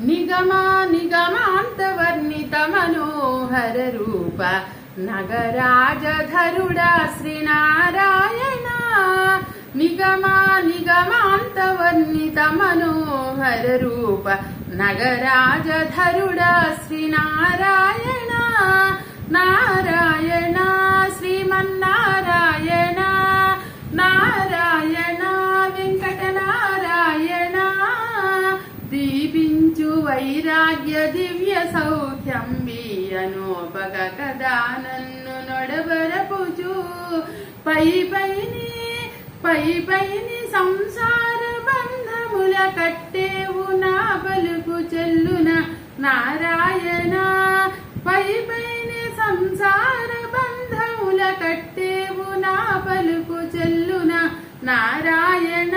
నిగమా నిగమాంతవర్ణిత మనోహర రూప నగరాజధరుడా శ్రీనారాయణ. నిగమా నిగమాంతవర్ణిత మనోహర రూప నగరాజధరుడా శ్రీనారాయణ. నారాయణ శ్రీమన్నారాయణ నారాయణ వెంకటనారాయణ. దీపించు వైరాగ్య దివ్య సౌఖ్యం వీయనోపగ కదా నన్ను నొడబరపుచు. పై పైని సంసార బంధముల కట్టేవు నా పలుకు చెల్లున నారాయణ. పైని సంసార బంధముల కట్టేవు నా పలుకు చెల్లున నారాయణ.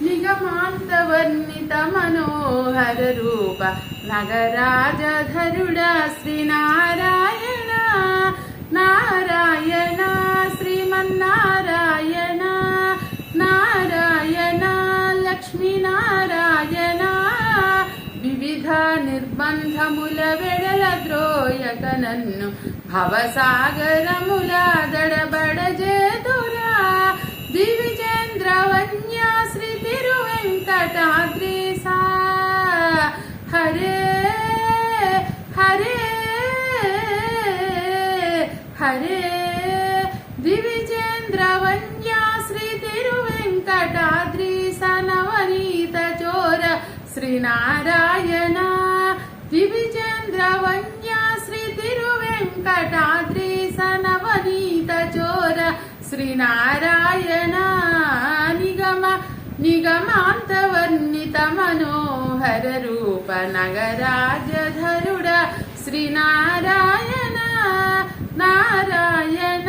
నిగమాంతవర్ణిత మనోహర రూప నగరాజధరుడా శ్రీనారాయణ. నారాయణ శ్రీమన్నారాయణ నారాయణ లక్ష్మీనారాయణ. వివిధ నిర్బంధముల వెడల ద్రోయక నన్ను భవసాగరముల దడబడజేతురా. దివిజేంద్ర వన్యా శ్రీ తిరువెంకటాద్రీసా. హరే హరే హరే దివిజేంద్ర వన్యా శ్రీ తిరువెంకటాద్రీస నవనీత చోర శ్రీనారాయణ. దివిజేంద్ర వన్యా శ్రీ తిరువెంకటాద్రీస నవనీత చోర శ్రీనారాయణ. నిగమాంతవర్ణిత మనోహర రూప నగరాజధరుడా శ్రీనారాయణ. నారాయణ